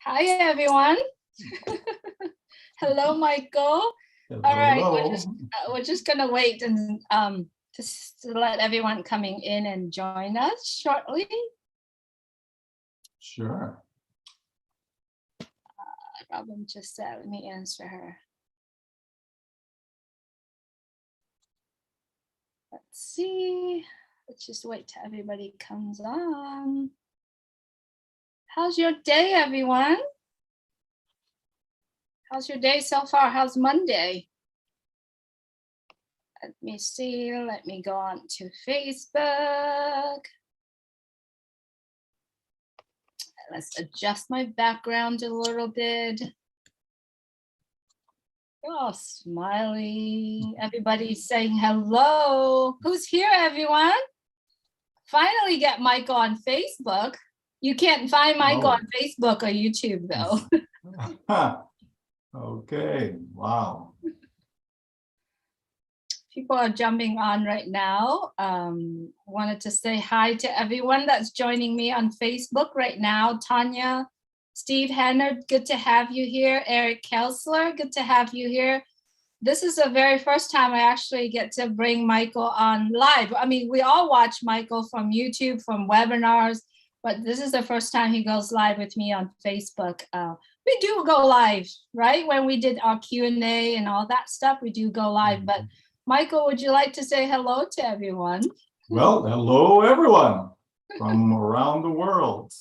Hi, everyone. Hello, Michael. Hello, All right, hello. we're just gonna wait and just to let everyone coming in and join us shortly. Sure. Robin just said, let me answer her. Let's see. Let's just wait till everybody comes on. How's your day, everyone? How's your day so far? How's Monday? Let me see. Let me go on to Facebook. Let's adjust my background a little bit. Oh, smiley. Everybody's saying hello. Who's here, everyone? Finally get Michael on Facebook. You can't find Michael on Facebook or YouTube, though. Okay, wow. People are jumping on right now. Wanted to say hi to everyone that's joining me on Facebook right now. Tanya, Steve Hannard, good to have you here. Eric Kelsler, good to have you here. This is the very first time I actually get to bring Michael on live. I mean, we all watch Michael from YouTube, from webinars, but this is the first time he goes live with me on Facebook. We do go live, right? When we did our Q&A and all that stuff, we do go live. But Michael, would you like to say hello to everyone? Well, hello, everyone from around the world.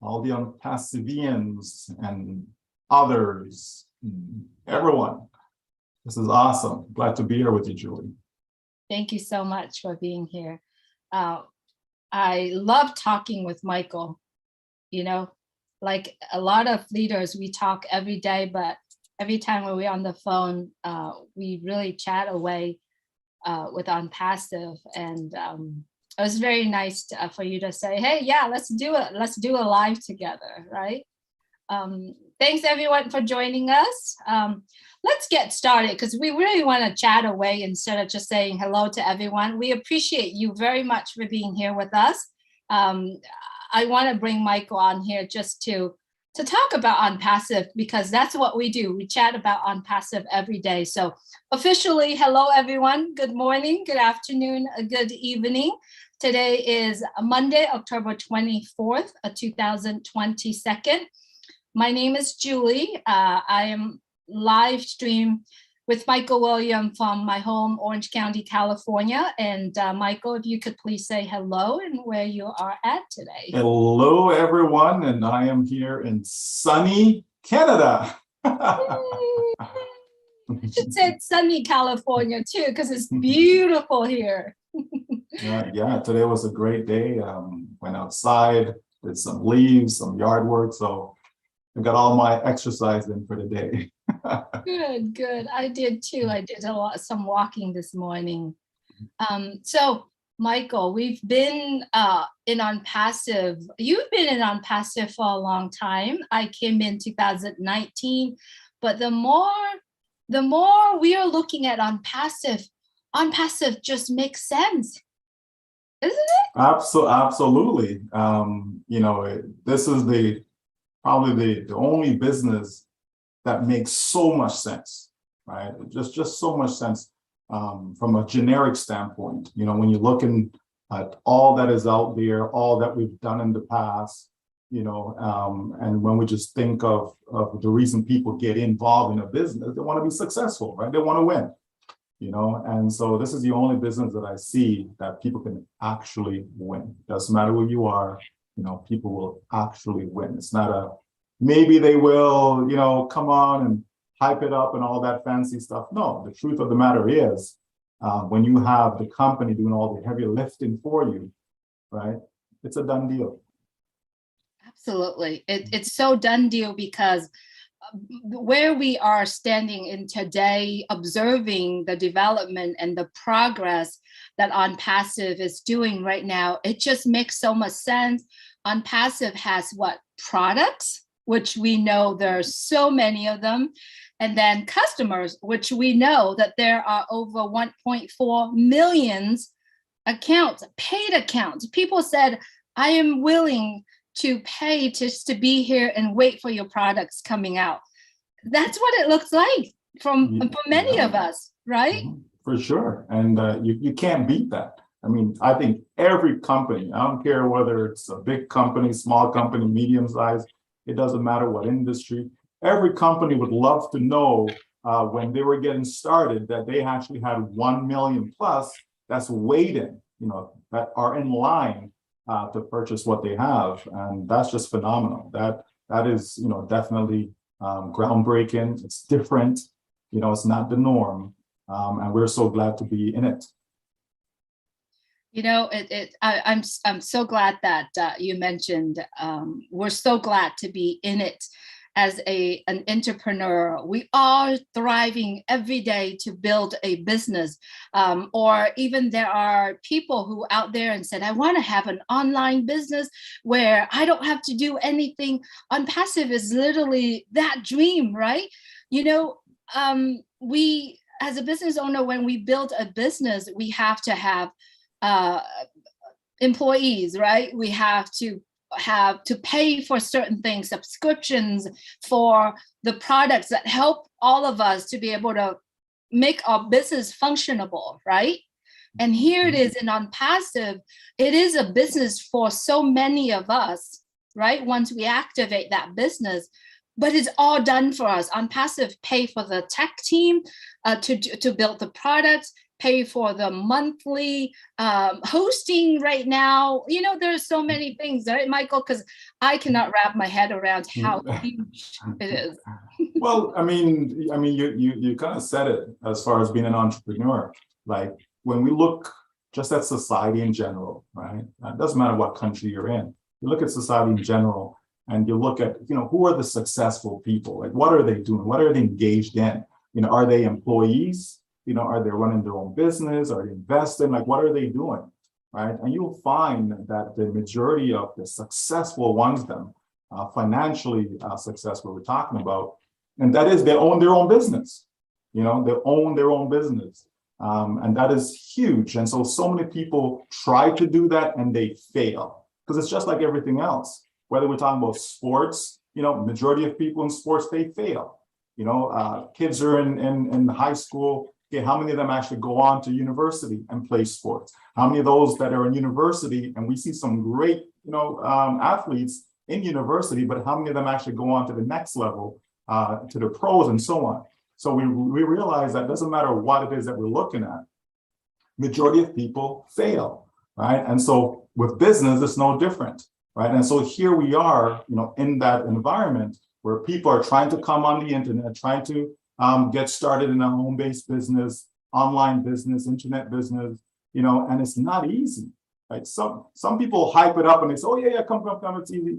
All the OnPassivians and others, everyone. This is awesome. Glad to be here with you, Julie. Thank you so much for being here. I love talking with Michael. You know, like a lot of leaders, we talk every day, but every time when we're on the phone, we really chat away with OnPassive. And it was very nice for you to say, hey, yeah, let's do it. Let's do a live together, right? Thanks everyone for joining us. Let's get started because we really want to chat away instead of just saying hello to everyone. We appreciate you very much for being here with us. I want to bring Michael on here just to talk about OnPassive because that's what we do. We chat about OnPassive every day. So officially, hello everyone. Good morning, good afternoon, good evening. Today is Monday, October 24th, 2022. My name is Julie. I am live stream with Michael William from my home, Orange County, California. And Michael, if you could please say hello and where you are at today. Hello, everyone. And I am here in sunny Canada. You should say sunny California too, because it's beautiful here. Yeah, today was a great day. Went outside, did some leaves, some yard work. So I got all my exercise in for the day. Good. I did too. I did some walking this morning. So Michael, we've been in OnPassive. You've been in OnPassive for a long time. I came in 2019, but the more we are looking at OnPassive just makes sense, isn't it? Absolutely. You know, this is probably the only business that makes so much sense, right? Just so much sense from a generic standpoint. You know, when you're looking at all that is out there, all that we've done in the past, you know, and when we just think of the reason people get involved in a business, they want to be successful, right? They want to win, you know, and so this is the only business that I see that people can actually win. Doesn't matter who you are, you know, people will actually win. It's not a maybe they will, you know, come on and hype it up and all that fancy stuff. No, the truth of the matter is when you have the company doing all the heavy lifting for you, right, it's a done deal. Absolutely. It's so done deal because where we are standing in today, observing the development and the progress that OnPassive is doing right now, it just makes so much sense. OnPassive has what? Products, which we know there's so many of them, and then customers, which we know that there are over 1.4 million accounts, paid accounts. People said, I am willing to pay just to be here and wait for your products coming out. That's what it looks like for many of us, right? For sure. And you can't beat that. I mean, I think every company, I don't care whether it's a big company, small company, medium size, it doesn't matter what industry, every company would love to know when they were getting started that they actually had 1 million plus that's waiting, that are in line to purchase what they have. And that's just phenomenal. That is, definitely groundbreaking. It's different, it's not the norm. And we're so glad to be in it. I'm so glad that you mentioned we're so glad to be in it as an entrepreneur. We are thriving every day to build a business, or even there are people who out there and said, I want to have an online business where I don't have to do anything. OnPassive is literally that dream, right? We as a business owner, when we build a business, we have to have employees, right? We have to pay for certain things, subscriptions for the products that help all of us to be able to make our business functionable, right? And here it is in OnPassive, it is a business for so many of us, right? Once we activate that business, but it's all done for us. OnPassive pay for the tech team to build the products, pay for the monthly hosting right now. There's so many things, right, Michael? Because I cannot wrap my head around how huge it is. Well, I mean, you kind of said it as far as being an entrepreneur. Like when we look just at society in general, right? It doesn't matter what country you're in. You look at society in general, and you look at, who are the successful people? Like, what are they doing? What are they engaged in? Are they employees? Are they running their own business? Are they investing? Like, what are they doing? Right? And you'll find that the majority of the successful ones, financially successful, we're talking about, and that is they own their own business. They own their own business. And that is huge. And so many people try to do that and they fail, because it's just like everything else. Whether we're talking about sports, majority of people in sports, they fail. Kids are in high school. Okay, how many of them actually go on to university and play sports? How many of those that are in university, and we see some great, athletes in university, but how many of them actually go on to the next level, to the pros and so on? So we realize that it doesn't matter what it is that we're looking at, majority of people fail, right? And so with business, it's no different, right? And so here we are, in that environment where people are trying to come on the internet, trying to get started in a home-based business, online business, internet business, and it's not easy, right? Some people hype it up and they say, oh yeah, come, it's easy.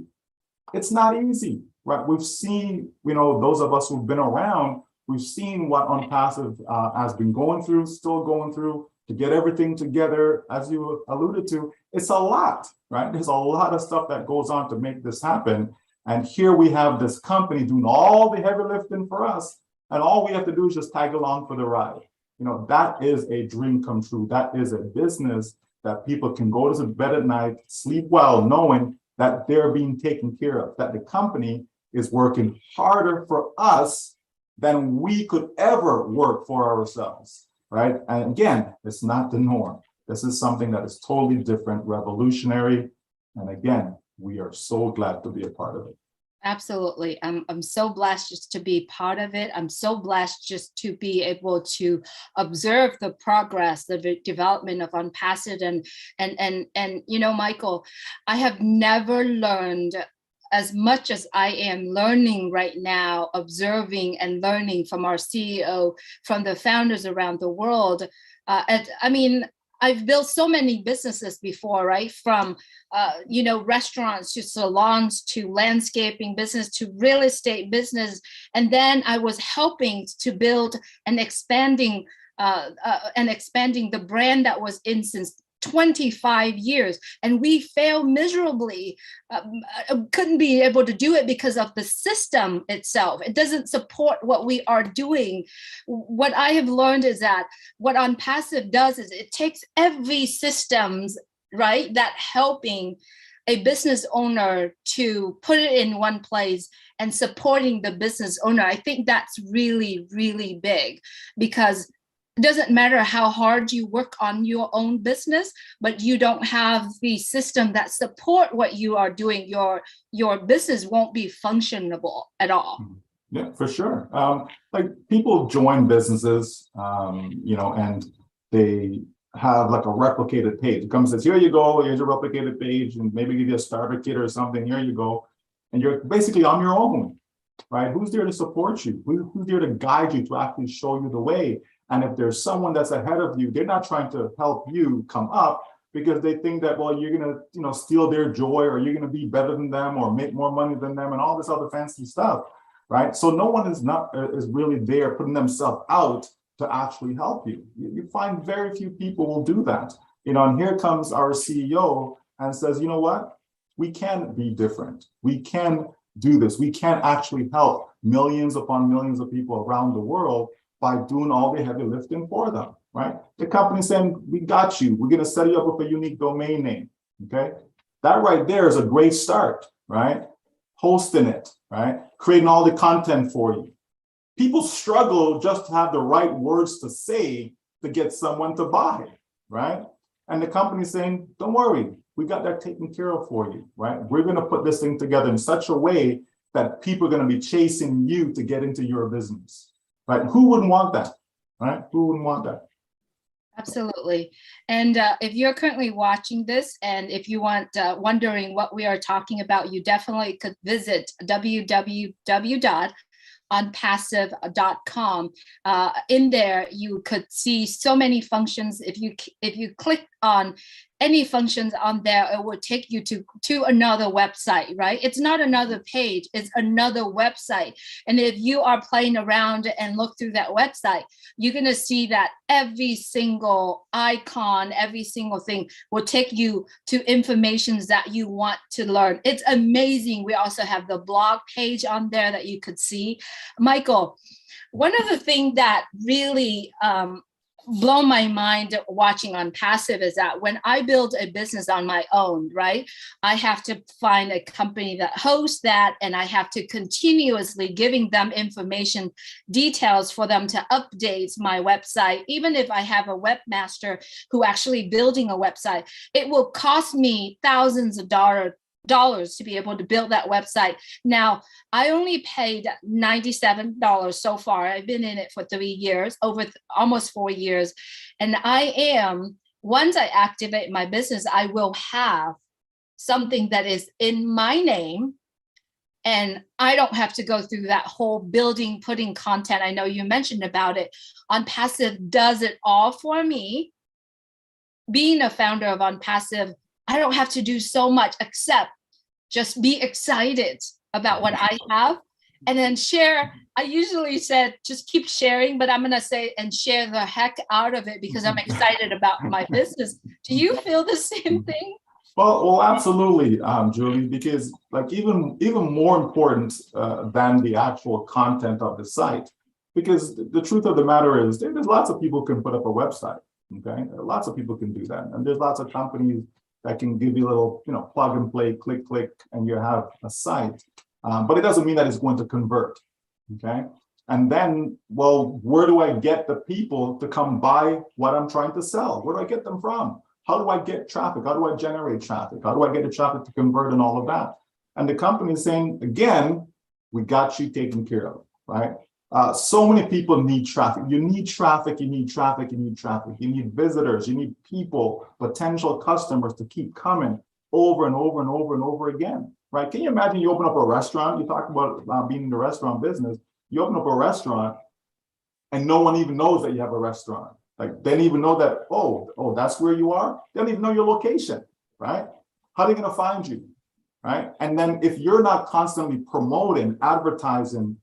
It's not easy, right? We've seen, those of us who've been around, we've seen what OnPassive has been going through, still going through, to get everything together, as you alluded to. It's a lot, right? There's a lot of stuff that goes on to make this happen. And here we have this company doing all the heavy lifting for us. And all we have to do is just tag along for the ride. That is a dream come true. That is a business that people can go to bed at night, sleep well, knowing that they're being taken care of, that the company is working harder for us than we could ever work for ourselves, right? And again, it's not the norm. This is something that is totally different, revolutionary. And again, we are so glad to be a part of it. Absolutely. I'm so blessed just to be part of it. I'm so blessed just to be able to observe the progress, the development of OnPassive. And Michael, I have never learned as much as I am learning right now, observing and learning from our CEO, from the founders around the world. I've built so many businesses before, right? From, restaurants to salons to landscaping business to real estate business. And then I was helping to build and expanding the brand that was in since 25 years. And we failed miserably. Couldn't be able to do it because of the system itself. It doesn't support what we are doing. What I have learned is that what OnPassive does is it takes every systems, right, that helping a business owner to put it in one place and supporting the business owner. I think that's really, really big, because it doesn't matter how hard you work on your own business, but you don't have the system that support what you are doing, your business won't be functionable at all. Yeah, for sure. Like people join businesses, and they have like a replicated page. It comes and says, here you go, here's your replicated page, and maybe give you a starter kit or something, here you go. And you're basically on your own, right? Who's there to support you? Who's there to guide you, to actually show you the way? And if there's someone that's ahead of you, they're not trying to help you come up because they think that, well, you're gonna, steal their joy, or you're gonna be better than them, or make more money than them, and all this other fancy stuff, right? So no one is really there putting themselves out to actually help you. You find very few people will do that, and here comes our CEO and says, you know what? We can be different. We can do this. We can actually help millions upon millions of people around the world by doing all the heavy lifting for them, right? The company saying, we got you. We're going to set you up with a unique domain name, okay? That right there is a great start, right? Hosting it, right? Creating all the content for you. People struggle just to have the right words to say to get someone to buy, right? And the company's saying, don't worry, we got that taken care of for you, right? We're going to put this thing together in such a way that people are going to be chasing you to get into your business, right? Who wouldn't want that, right? Who wouldn't want that? Absolutely. And if you're currently watching this, and if you want wondering what we are talking about, you definitely could visit www.onpassive.com. In there, you could see so many functions. If you click on any functions on there, it will take you to another website, right? It's not another page, it's another website. And if you are playing around and look through that website, you're going to see that every single icon, every single thing will take you to informations that you want to learn. It's amazing. We also have the blog page on there that you could see. Michael, one of the things that really blow my mind watching OnPassive is that when I build a business on my own, right, I have to find a company that hosts that, and I have to continuously giving them information, details for them to update my website. Even if I have a webmaster who actually building a website, it will cost me thousands of dollars to be able to build that website. Now, I only paid $97 so far. I've been in it for 3 years, almost 4 years. And once I activate my business, I will have something that is in my name, and I don't have to go through that whole building, putting content. I know you mentioned about it. OnPassive does it all for me. Being a founder of OnPassive, I don't have to do so much except just be excited about what I have and then share. I usually said, just keep sharing, but I'm going to say, and share the heck out of it because I'm excited about my business. Do you feel the same thing? Well, absolutely, Julie, because like even more important than the actual content of the site, because the truth of the matter is there's lots of people can put up a website, okay? Lots of people can do that. And there's lots of companies that can give you a little, plug and play, click, and you have a site. But it doesn't mean that it's going to convert, okay? And then, well, where do I get the people to come buy what I'm trying to sell? Where do I get them from? How do I get traffic? How do I generate traffic? How do I get the traffic to convert and all of that? And the company is saying, again, we got you taken care of, right? So many people need traffic. You need traffic, you need traffic, you need traffic. You need visitors, you need people, potential customers to keep coming over and over and over and over again, right? Can you imagine you open up a restaurant? You talk about being in the restaurant business. You open up a restaurant and no one even knows that you have a restaurant. Like they don't even know that, oh, that's where you are? They don't even know your location, right? How are they gonna find you, right? And then if you're not constantly promoting, advertising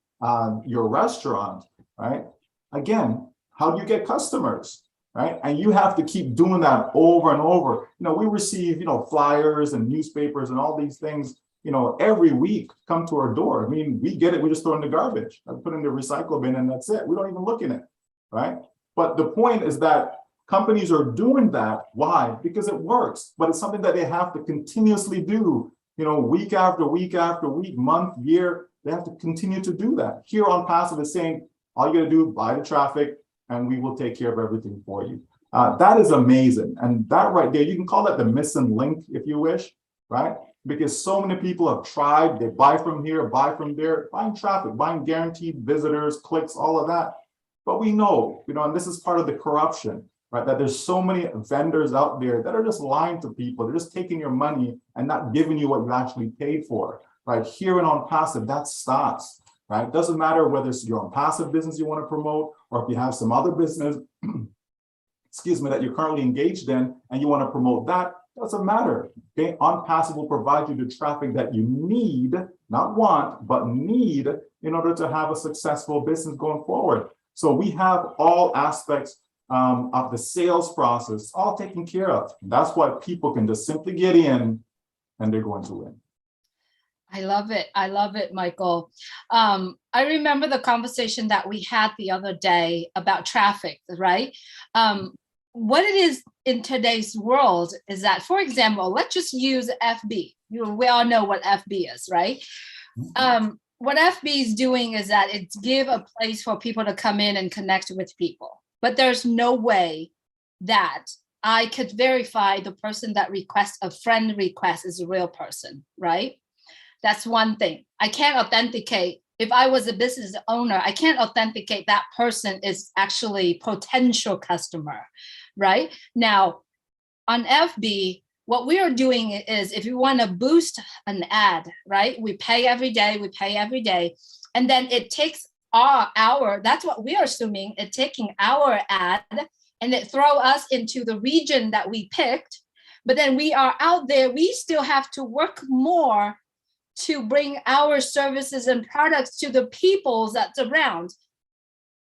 your restaurant, right? Again, how do you get customers, right? And you have to keep doing that over and over. We receive, flyers and newspapers and all these things, every week come to our door. I mean, we get it, we just throw it in the garbage. I put it in the recycle bin and that's it. We don't even look in it, right? But the point is that Companies are doing that. Why? Because it works, but it's something that they have to continuously do, week after week after week, month, year. They have to continue to do that. Here OnPassive is saying, all you got to do, buy the traffic, and we will take care of everything for you. That is amazing. And that right there, you can call that the missing link if you wish, right? Because so many people have tried, they buy from here, buy from there, buying traffic, buying guaranteed visitors, clicks, all of that. But we know, and this is part of the corruption, right? That there's so many vendors out there that are just lying to people. They're just taking your money and not giving you what you actually paid for, right? Here in OnPassive, that stops, right? It doesn't matter whether it's your OnPassive business you want to promote, or if you have some other business, excuse me, that you're currently engaged in and you want to promote that, doesn't matter. Okay, OnPassive will provide you the traffic that you need, not want, but need in order to have a successful business going forward. So we have all aspects of the sales process all taken care of. That's why people can just simply get in and they're going to win. I love it. I love it, Michael. I remember the conversation that we had the other day about traffic, right? What it is in today's world is that, for example, let's just use FB. We all know what FB is, right? What FB is doing is that it's give a place for people to come in and connect with people. But there's no way that I could verify the person that requests a friend request is a real person, right? That's one thing. I can't authenticate. If I was a business owner, I can't authenticate that person is actually potential customer, right? Now, on FB, what we are doing is if you want to boost an ad, right? We pay every day, and then it takes our, that's what we are assuming, it taking our ad and it throw us into the region that we picked, but then we are out there, we still have to work more to bring our services and products to the people that's around.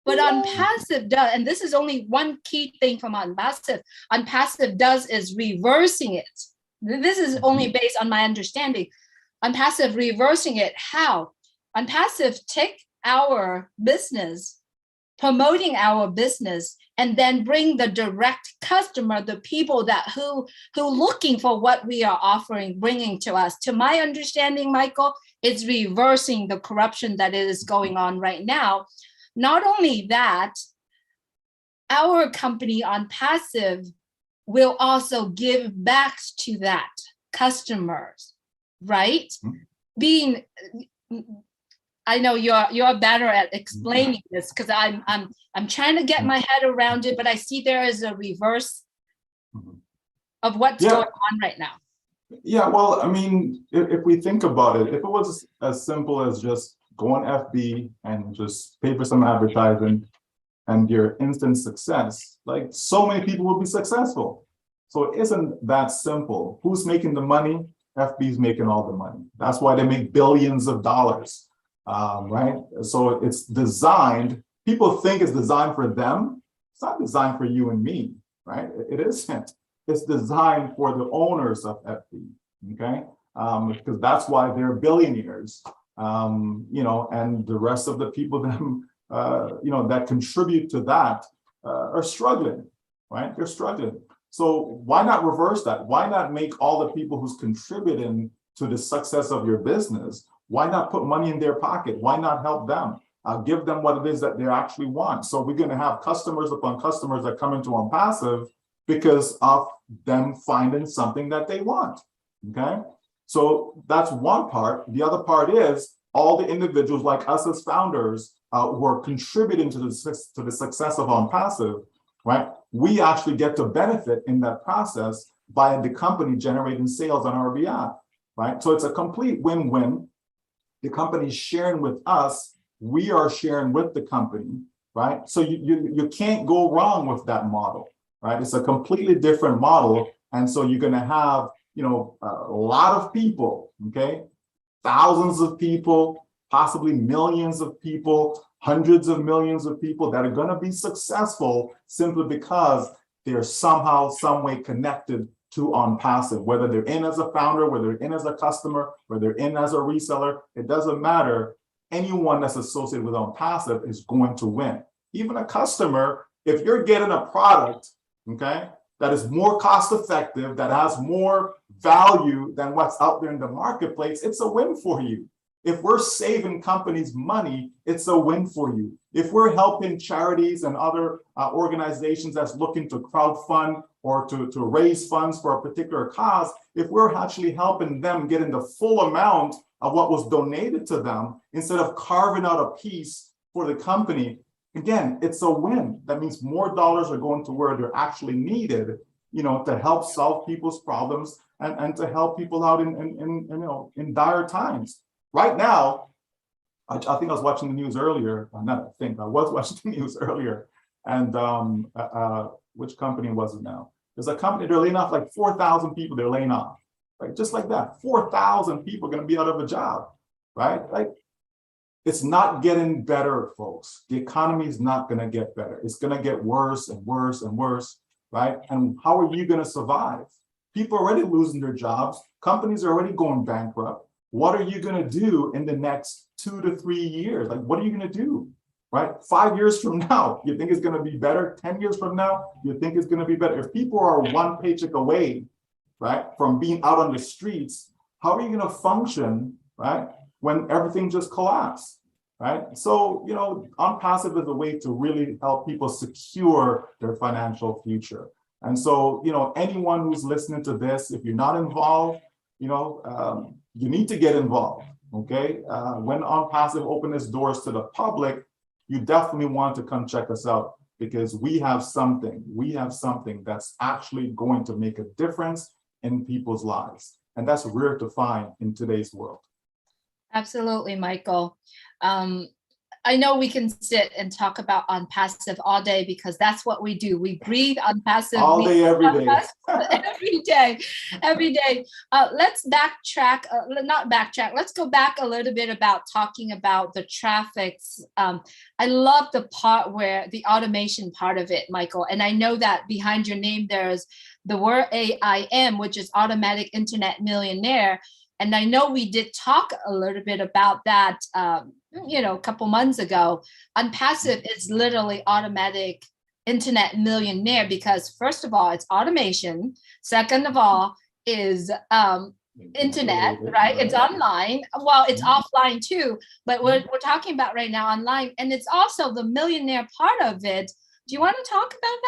But OnPassive does, and this is only one key thing from OnPassive. OnPassive does is reversing it. This is only based on my understanding. OnPassive reversing it. How? OnPassive take our business, promoting our business, and then bring the direct customer, the people that who looking for what we are offering, bringing to us. To my understanding, Michael, it's reversing the corruption that is going on right now. Not only that, our company OnPassive will also give back to that customers, right? Being, I know you're better at explaining this because I'm trying to get my head around it, but I see there is a reverse of what's going on right now. Yeah, well, I mean, if we think about it, if it was as simple as just go on FB and just pay for some advertising and your instant success, like so many people will be successful. So it isn't that simple. Who's making the money? FB's making all the money. That's why they make billions of dollars, right? So it's designed, people think it's designed for them. It's not designed for you and me, right? It isn't. It's designed for the owners of FB, okay? Because that's why they're billionaires. And the rest of the people that contribute to that are struggling, right? They're struggling. So why not reverse that? Why not make all the people who's contributing to the success of your business, why not put money in their pocket? Why not help them? Give them what it is that they actually want. So we're going to have customers upon customers that come into OnPassive because of them finding something that they want, okay? So that's one part. The other part is all the individuals like us as founders who are contributing to the success of OnPassive, right? We actually get to benefit in that process by the company generating sales on our behalf, right? So it's a complete win-win. The company's sharing with us, we are sharing with the company, right? So you can't go wrong with that model, right? It's a completely different model. And so you're going to have a lot of people, okay? Thousands of people, possibly millions of people, hundreds of millions of people that are going to be successful simply because they're somehow, some way connected to OnPassive, whether they're in as a founder, whether they're in as a customer, whether they're in as a reseller, it doesn't matter. Anyone that's associated with OnPassive is going to win. Even a customer, if you're getting a product, okay, that is more cost effective, that has more value than what's out there in the marketplace, it's a win for you. If we're saving companies money, it's a win for you. If we're helping charities and other organizations that's looking to crowdfund or to raise funds for a particular cause, if we're actually helping them get in the full amount of what was donated to them, instead of carving out a piece for the company, again, it's a win. That means more dollars are going to where they're actually needed, you know, to help solve people's problems and to help people out in dire times. Right now, I think I was watching the news earlier. I was watching the news earlier, and which company was it now? There's a company, they're laying off like 4,000 people. They're laying off, right? Just like that, 4,000 people are going to be out of a job, right? Like, it's not getting better, folks. The economy is not going to get better. It's going to get worse and worse and worse, right? And how are you going to survive? People are already losing their jobs. Companies are already going bankrupt. What are you going to do in the next 2 to 3 years? Like, what are you going to do, right? 5 years from now, you think it's going to be better? 10 years from now, you think it's going to be better? If people are one paycheck away, right, from being out on the streets, how are you going to function, right, when everything just collapsed, right? So, you know, OnPassive is a way to really help people secure their financial future. And so, you know, anyone who's listening to this, if you're not involved, you know, you need to get involved, okay? When OnPassive opens its doors to the public, you definitely want to come check us out, because we have something that's actually going to make a difference in people's lives. And that's rare to find in today's world. Absolutely, Michael. I know we can sit and talk about OnPassive all day, because that's what we do. We breathe OnPassive all day, every day. every day. Let's backtrack, not backtrack. Let's go back a little bit about talking about the traffics. I love the part where the automation part of it, Michael. And I know that behind your name, there's the word AIM, which is Automatic Internet Millionaire. And I know we did talk a little bit about that, you know, a couple months ago. OnPassive is literally automatic internet millionaire, because first of all, it's automation. Second of all, is internet, right? It's online. Well, it's offline too, but we're talking about right now online, and it's also the millionaire part of it. Do you want to talk about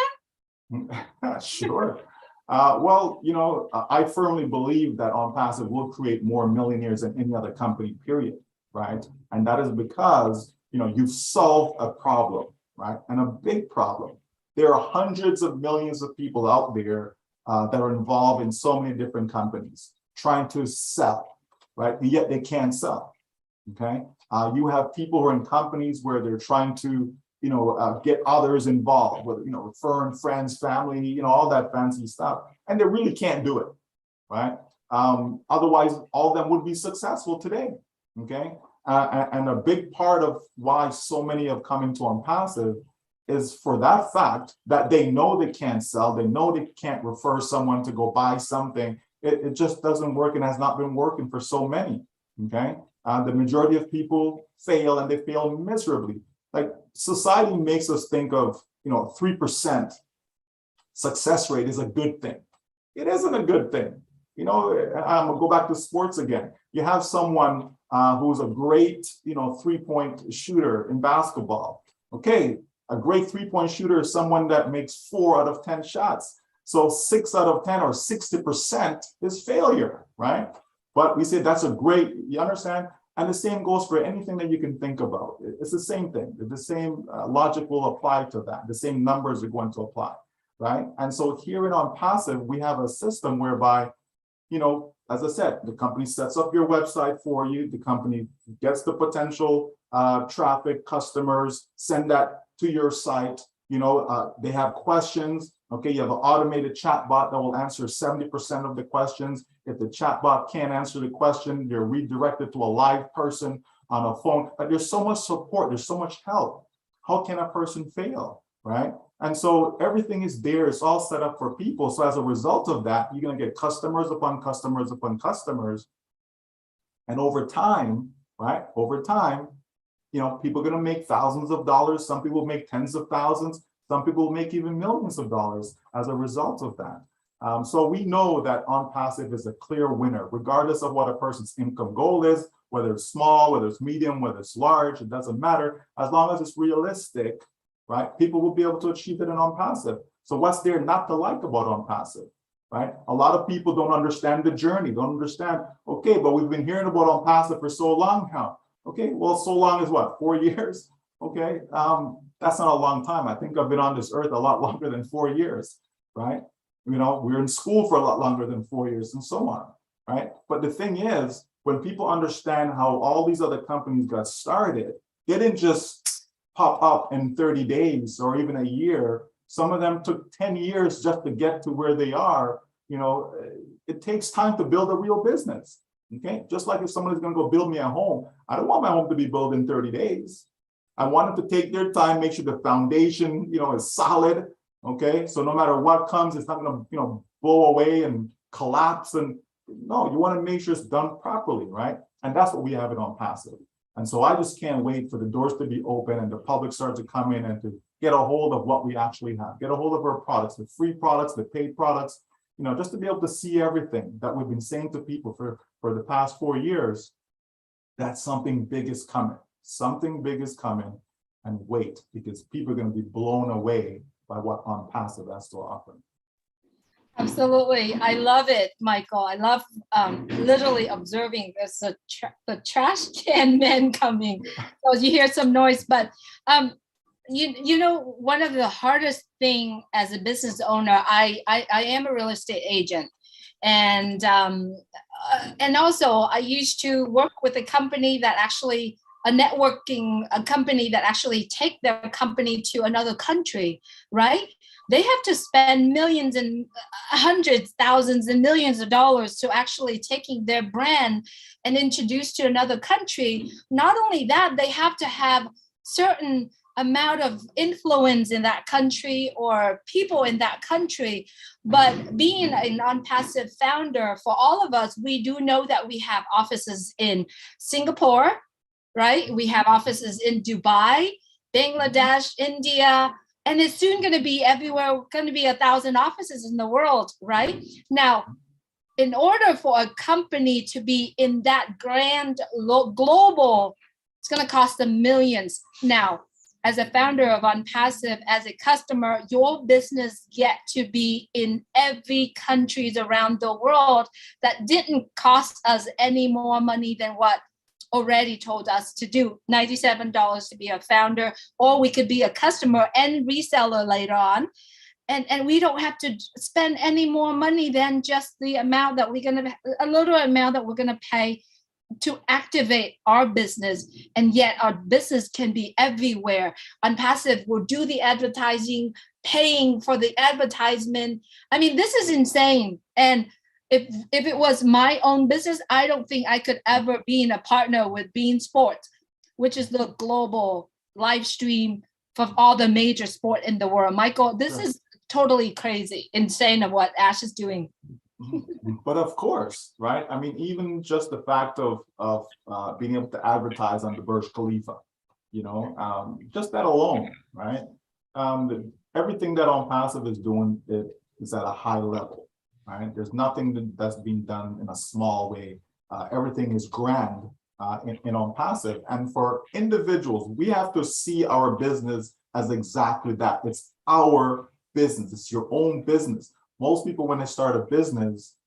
that? Sure. Well, you know, I firmly believe that OnPassive will create more millionaires than any other company, period, right? And that is because, you know, you've solved a problem, right? And a big problem. There are hundreds of millions of people out there that are involved in so many different companies trying to sell, right? And yet they can't sell, okay? You have people who are in companies where they're trying to, you know, get others involved, whether, you know, referring friends, family, you know, all that fancy stuff, and they really can't do it, right? Otherwise, all of them would be successful today, okay? And a big part of why so many have come into OnPassive is for that fact that they know they can't sell, they know they can't refer someone to go buy something. It just doesn't work and has not been working for so many, okay? The majority of people fail, and they fail miserably. Like, society makes us think of, you know, 3% success rate is a good thing. It isn't a good thing. You know, I'm gonna go back to sports again. You have someone who's a great, you know, three-point shooter in basketball. Okay, a great three-point shooter is someone that makes 4 out of 10 shots. So 6 out of 10 or 60% is failure, right? But we say that's a great, you understand? And the same goes for anything that you can think about. It's the same thing. The same logic will apply to that. The same numbers are going to apply, right? And so here in OnPassive, we have a system whereby, you know, as I said, the company sets up your website for you. The company gets the potential traffic, customers, send that to your site. You know, they have questions. Okay, you have an automated chatbot that will answer 70% of the questions. If the chatbot can't answer the question, they're redirected to a live person on a phone. But there's so much support, there's so much help. How can a person fail, right? And so everything is there, it's all set up for people. So as a result of that, you're gonna get customers upon customers upon customers. And over time, right, over time, you know, people are gonna make thousands of dollars, some people make tens of thousands. Some people make even millions of dollars as a result of that. So we know that OnPassive is a clear winner, regardless of what a person's income goal is, whether it's small, whether it's medium, whether it's large, it doesn't matter. As long as it's realistic, right? People will be able to achieve it in OnPassive. So what's there not to like about OnPassive, right? A lot of people don't understand the journey, don't understand, okay, but we've been hearing about OnPassive for so long now. Okay, well, so long as what, 4 years? Okay, that's not a long time. I think I've been on this earth a lot longer than 4 years, right? You know, we're in school for a lot longer than 4 years and so on, right? But the thing is, when people understand how all these other companies got started, they didn't just pop up in 30 days or even a year. Some of them took 10 years just to get to where they are. You know, it takes time to build a real business, okay? Just like if somebody's gonna go build me a home, I don't want my home to be built in 30 days. I want them to take their time, make sure the foundation, you know, is solid, okay? So no matter what comes, it's not gonna, you know, blow away and collapse. And no, you wanna make sure it's done properly, right? And that's what we have it OnPassive. And so I just can't wait for the doors to be open and the public start to come in and to get a hold of what we actually have, get a hold of our products, the free products, the paid products, you know, just to be able to see everything that we've been saying to people for the past 4 years, that something big is coming. Something big is coming, and wait, because people are going to be blown away by what OnPassive has to offer. Absolutely. I love it, Michael. I love literally observing there's the trash can men coming. So you hear some noise, but you know, one of the hardest thing as a business owner, I am a real estate agent. And also I used to work with a company that actually a company that actually take their company to another country, right? They have to spend millions and hundreds, thousands and millions of dollars to actually taking their brand and introduce to another country. Not only that, they have to have certain amount of influence in that country or people in that country. But being an OnPassive founder, for all of us, we do know that we have offices in Singapore, right? We have offices in Dubai, Bangladesh, India, and it's soon going to be everywhere, going to be 1,000 offices in the world, right? Now, in order for a company to be in that grand global, it's going to cost them millions. Now, as a founder of OnPassive, as a customer, your business get to be in every countries around the world. That didn't cost us any more money than what already told us to do, $97 to be a founder, or we could be a customer and reseller later on. And we don't have to spend any more money than just the amount that a little amount that we're gonna pay to activate our business. And yet our business can be everywhere. OnPassive will do the advertising, paying for the advertisement. I mean, this is insane. And if it was my own business, I don't think I could ever be in a partner with Bein Sports, which is the global live stream for all the major sport in the world. Michael, this is totally crazy, insane of what Ash is doing. But of course, right? I mean, even just the fact of being able to advertise on the Burj Khalifa, you know, just that alone, right? Everything that OnPassive is doing is at a high level. Right? There's nothing that's being done in a small way. Everything is grand in OnPassive. And for individuals, we have to see our business as exactly that. It's our business. It's your own business. Most people, when they start a business,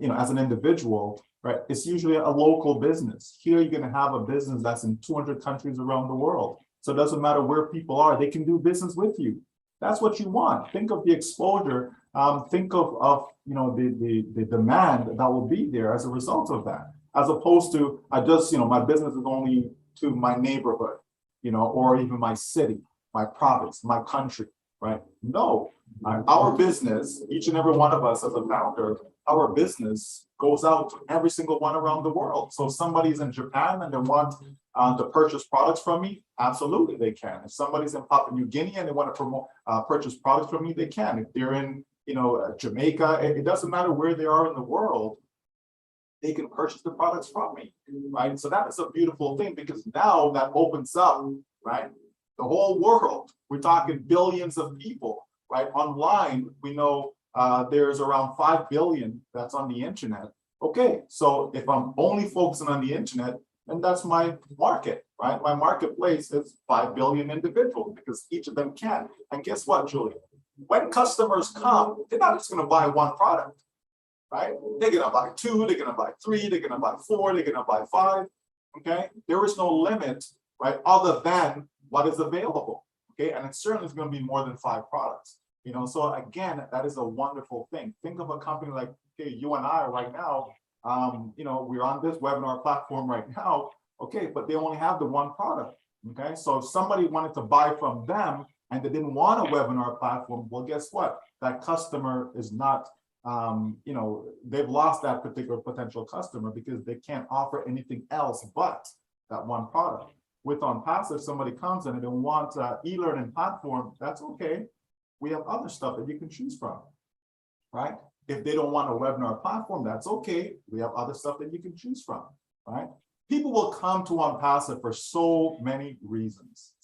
you know, as an individual, right, it's usually a local business. Here, you're going to have a business that's in 200 countries around the world. So it doesn't matter where people are, they can do business with you. That's what you want. Think of the exposure. Think of you know, the demand that will be there as a result of that, as opposed to you know, my business is only to my neighborhood, you know, or even my city, my province, my country, right? No, our business, each and every one of us as a founder, our business goes out to every single one around the world. So if somebody's in Japan and they want to purchase products from me, absolutely they can. If somebody's in Papua New Guinea and they want to purchase products from me, they can. If they're in, you know, Jamaica, it doesn't matter where they are in the world, they can purchase the products from me, right? So that is a beautiful thing, because now that opens up, right, the whole world. We're talking billions of people, right? Online, we know there's around 5 billion that's on the internet. Okay, so if I'm only focusing on the internet, then that's my market, right? My marketplace is 5 billion individuals because each of them can. And guess what, Julia? When customers come, they're not just going to buy one product, right? They're going to buy 2, they're going to buy 3, they're going to buy 4, they're going to buy 5. Okay, there is no limit, right, other than what is available. Okay, and it certainly is going to be more than 5 products. You know, so again, that is a wonderful thing. Think of a company like, okay, you and I right now, you know, we're on this webinar platform right now. Okay, but they only have the one product. Okay, so if somebody wanted to buy from them and they didn't want a webinar platform, well, guess what? That customer is not, you know, they've lost that particular potential customer because they can't offer anything else but that one product. With OnPassive, somebody comes in and they want an e-learning platform, that's okay. We have other stuff that you can choose from, right? If they don't want a webinar platform, that's okay. We have other stuff that you can choose from, right? People will come to OnPassive for so many reasons,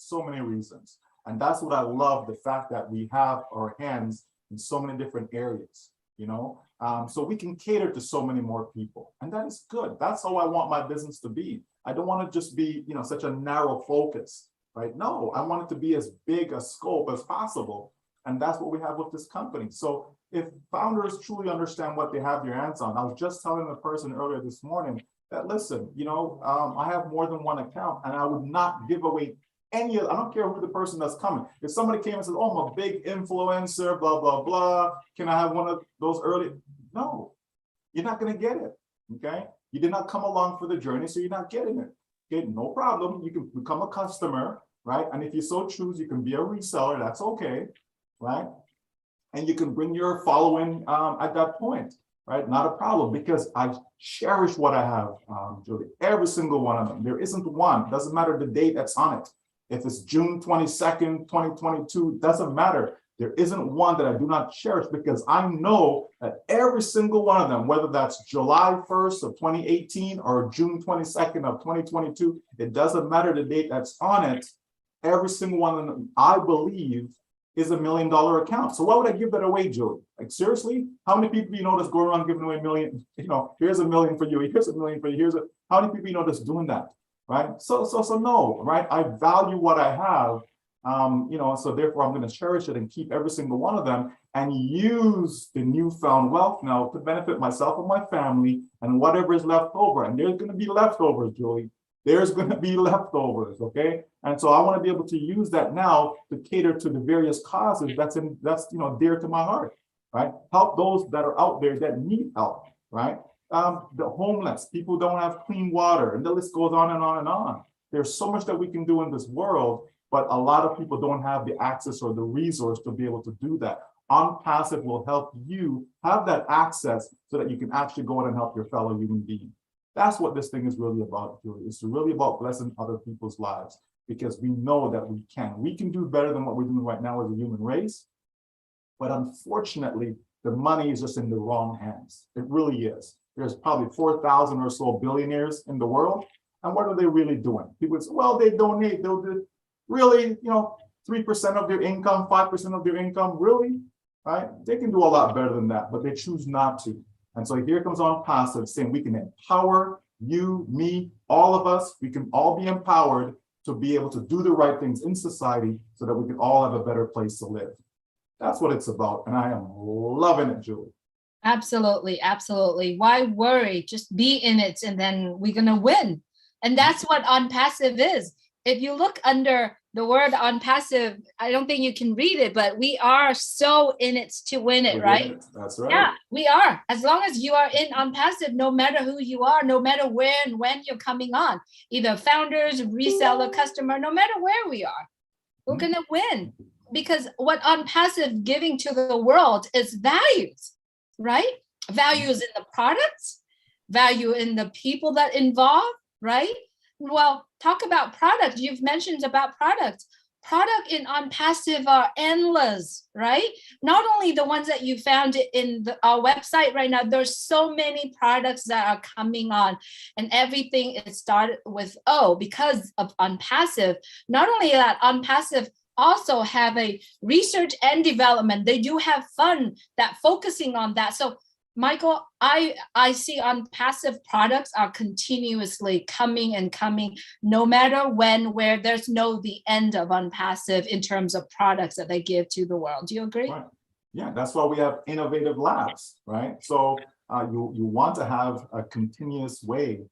And that's what I love, the fact that we have our hands in so many different areas, you know? So we can cater to so many more people, and that is good. That's how I want my business to be. I don't want to just be, you know, such a narrow focus, right? No, I want it to be as big a scope as possible. And that's what we have with this company. So if founders truly understand what they have their hands on, I was just telling the person earlier this morning that, listen, you know, I have more than one account and I would not give away any of, I don't care who the person that's coming. If somebody came and said, oh, I'm a big influencer, blah, blah, blah, can I have one of those early? No, you're not going to get it. Okay. You did not come along for the journey, so you're not getting it. Okay, no problem. You can become a customer, right? And if you so choose, you can be a reseller. That's okay, right? And you can bring your following at that point, right? Not a problem, because I cherish what I have, Julie. Every single one of them. There isn't one. Doesn't matter the date that's on it. If it's June 22nd, 2022, doesn't matter. There isn't one that I do not cherish, because I know that every single one of them, whether that's July 1st of 2018 or June 22nd of 2022, it doesn't matter the date that's on it. Every single one of them, I believe, is $1 million account. So why would I give that away, Julie? Like, seriously? How many people you know that's going around giving away $1 million? You know, here's $1 million for you, here's $1 million for you, how many people you know that's doing that, right? So no, right? I value what I have. You know, so therefore I'm going to cherish it and keep every single one of them and use the newfound wealth now to benefit myself and my family and whatever is left over. And there's going to be leftovers, Julie. There's going to be leftovers, okay? And so I want to be able to use that now to cater to the various causes that's you know, dear to my heart, right? Help those that are out there that need help, right? The homeless, people don't have clean water, and the list goes on and on and on. There's so much that we can do in this world, but a lot of people don't have the access or the resource to be able to do that. OnPassive will help you have that access so that you can actually go out and help your fellow human being. That's what this thing is really about, Julie. It's really about blessing other people's lives, because we know that we can. We can do better than what we're doing right now as a human race. But unfortunately, the money is just in the wrong hands. It really is. There's probably 4,000 or so billionaires in the world. And what are they really doing? People say, well, they donate. They'll do really, you know, 3% of their income, 5% of their income, really, right? They can do a lot better than that, but they choose not to. And so here comes OnPassive saying we can empower you, me, all of us. We can all be empowered to be able to do the right things in society so that we can all have a better place to live. That's what it's about. And I am loving it, Julie. Absolutely. Absolutely. Why worry? Just be in it, and then we're going to win. And that's what OnPassive is. If you look under the word OnPassive, I don't think you can read it, but we are so in it to win it, right? That's right. Yeah, we are. As long as you are in OnPassive, no matter who you are, no matter where and when you're coming on, either founders, reseller, customer, no matter where we are, we're going to win. Because what OnPassive giving to the world is values, right? Values in the products, value in the people that involve, right? Well, talk about product. You've mentioned about product. product in OnPassive are endless, right? Not only the ones that you found in our website right now, there's so many products that are coming on, and everything is started with O because of OnPassive. Not only that, OnPassive also have a research and development. They do have fun that focusing on that. So Michael, I see OnPassive products are continuously coming and coming, no matter when, where. There's no the end of OnPassive in terms of products that they give to the world. Do you agree? Right. Yeah, that's why we have innovative labs, right? So you want to have a continuous way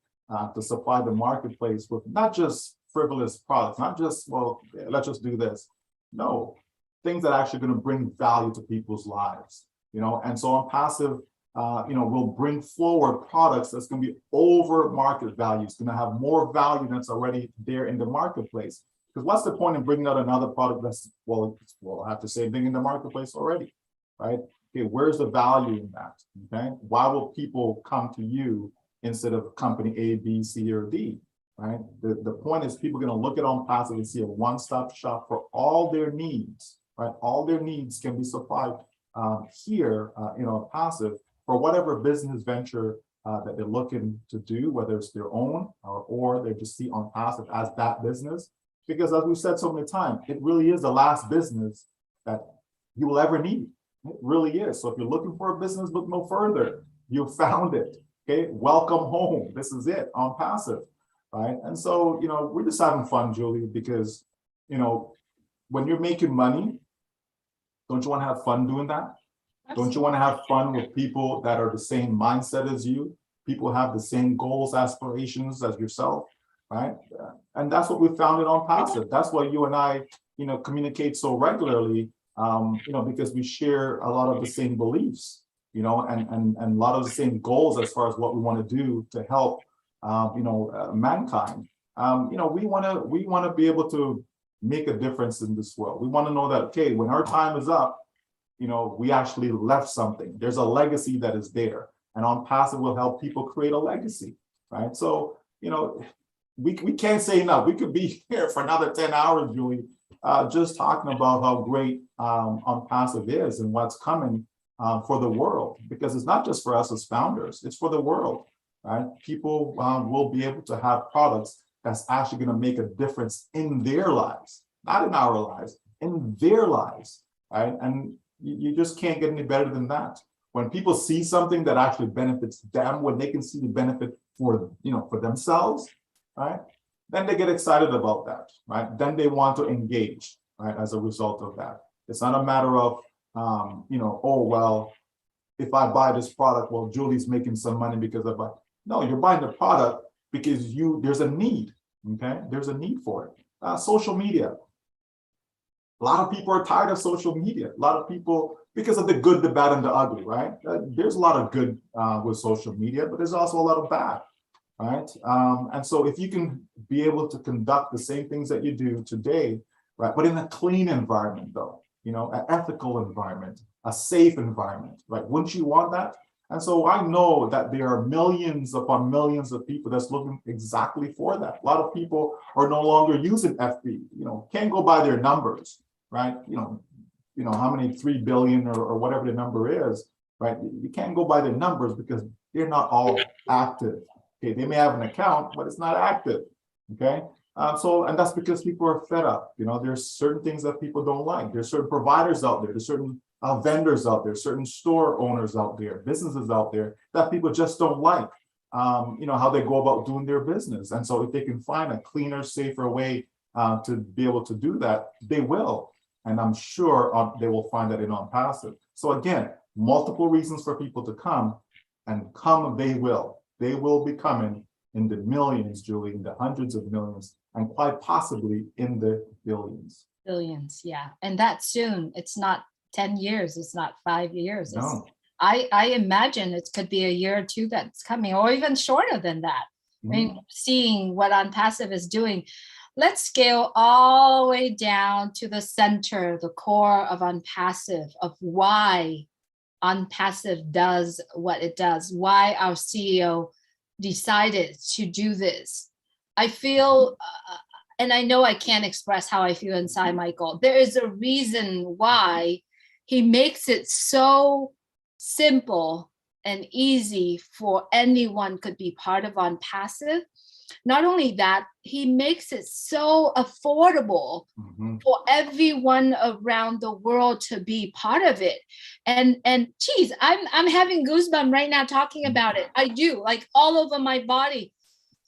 to supply the marketplace with not just frivolous products, not just, well, let's just do this. No, things that are actually going to bring value to people's lives, and so OnPassive will bring forward products that's going to be over market value. It's going to have more value that's already there in the marketplace. Because what's the point in bringing out another product that's, well, I have the same thing in the marketplace already, right? Okay, where's the value in that? Okay, why will people come to you instead of company A, B, C, or D? Right? The point is people are going to look at OnPassive and see a one-stop shop for all their needs. Right? All their needs can be supplied here in OnPassive for whatever business venture that they're looking to do, whether it's their own or they just see OnPassive as that business. Because as we've said so many times, it really is the last business that you will ever need. It really is. So if you're looking for a business, look no further. You found it. Okay, welcome home. This is it, OnPassive, right? And so, we're just having fun, Julie, because, when you're making money, don't you want to have fun doing that? Absolutely. Don't you want to have fun with people that are the same mindset as you? People have the same goals, aspirations as yourself, right? And that's what we found in OnPassive. That's why you and I, communicate so regularly, because we share a lot of the same beliefs, and a lot of the same goals as far as what we want to do to help, mankind. We want to be able to make a difference in this world. We want to know that, okay, when our time is up, we actually left something. There's a legacy that is there, and OnPassive will help people create a legacy, right? So, we can't say enough. We could be here for another 10 hours, Julie, just talking about how great OnPassive is and what's coming for the world, because it's not just for us as founders, it's for the world, right? People will be able to have products that's actually going to make a difference in their lives, not in our lives, in their lives, right? And you just can't get any better than that. When people see something that actually benefits them, when they can see the benefit for themselves, right? Then they get excited about that, right? Then they want to engage, right? As a result of that. It's not a matter of, oh, well, if I buy this product, well, Julie's making some money because of it. No, you're buying the product because there's a need, okay? There's a need for it. Social media. A lot of people are tired of social media. A lot of people, because of the good, the bad, and the ugly, right? There's a lot of good with social media, but there's also a lot of bad, right? And so if you can be able to conduct the same things that you do today, right? But in a clean environment, though, an ethical environment, a safe environment, right? Wouldn't you want that? And so I know that there are millions upon millions of people that's looking exactly for that. A lot of people are no longer using FB, can't go by their numbers, right? How many 3 billion or whatever the number is, right? You can't go by their numbers because they're not all active. Okay, they may have an account, but it's not active. Okay, and that's because people are fed up. There's certain things that people don't like. There's certain providers out there. There's certain vendors out there, certain store owners out there, businesses out there that people just don't like. How they go about doing their business. And so if they can find a cleaner, safer way to be able to do that, they will. And I'm sure they will find that in OnPassive. So again, multiple reasons for people to come, and come they will. They will be coming in the millions, Julie, in the hundreds of millions, and quite possibly in the billions. Billions, yeah. And that soon. It's not 10 years. It's not 5 years. No. I imagine it could be a year or two that's coming, or even shorter than that. I mean, seeing what OnPassive is doing. Let's scale all the way down to the center, the core of OnPassive, of why OnPassive does what it does, why our CEO decided to do this. I feel and I know I can't express how I feel inside, Michael. There is a reason why he makes it so simple and easy for anyone could be part of OnPassive. Not only that, he makes it so affordable for everyone around the world to be part of it. And geez, I'm having goosebumps right now talking about it. I do, like all over my body.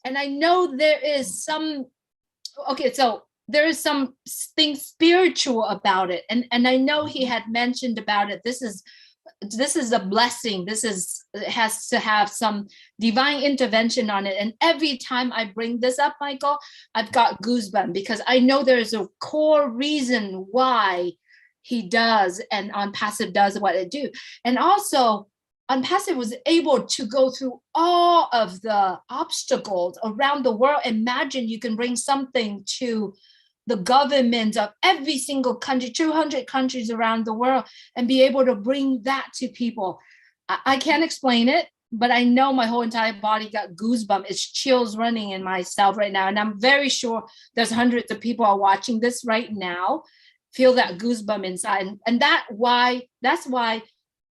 And I know there is some, okay, so there is something spiritual about it. And I know he had mentioned about it. This is a blessing. It has to have some divine intervention on it. And every time I bring this up, Michael, I've got goosebumps because I know there's a core reason why he does and OnPassive does what it do. And also OnPassive was able to go through all of the obstacles around the world. Imagine you can bring something to the government of every single country, 200 countries around the world, and be able to bring that to people. I can't explain it, but I know my whole entire body got goosebumps. It's chills running in myself right now. And I'm very sure there's hundreds of people are watching this right now, feel that goosebump inside. And that's why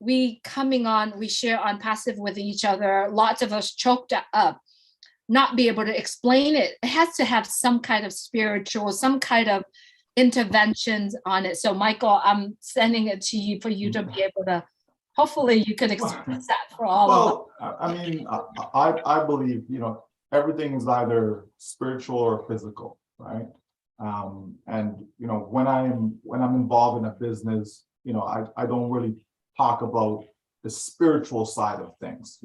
we coming on, we share OnPassive with each other. Lots of us choked up, not be able to explain it. It has to have some kind of spiritual, some kind of interventions on it. So Michael, I'm sending it to you for you to be able to, hopefully you could express that for all of us. Well, I mean, I believe, everything is either spiritual or physical, right? And, when I'm involved in a business, I don't really talk about the spiritual side of things,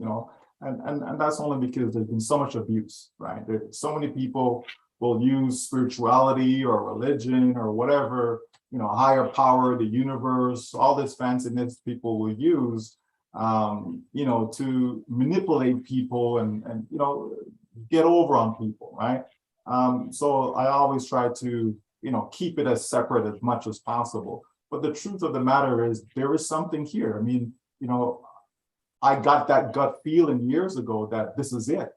and that's only because there's been so much abuse, right? There's so many people will use spirituality or religion or whatever, higher power, the universe, all this fanciness people will use, to manipulate people and get over on people, right? So I always try to, keep it as separate as much as possible. But the truth of the matter is there is something here. I mean, I got that gut feeling years ago that this is it,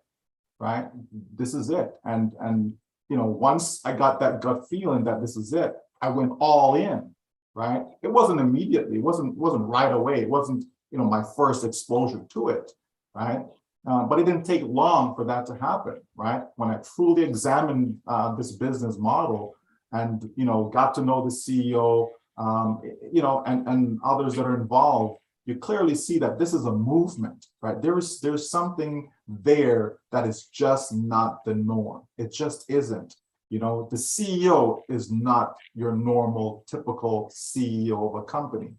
right? This is it. And once I got that gut feeling that this is it, I went all in, right? It wasn't immediately, it wasn't right away. It wasn't, my first exposure to it, right? But it didn't take long for that to happen, right? When I truly examined this business model and, got to know the CEO, and others that are involved, you clearly see that this is a movement, right? There's something there that is just not the norm. It just isn't. The CEO is not your normal, typical CEO of a company.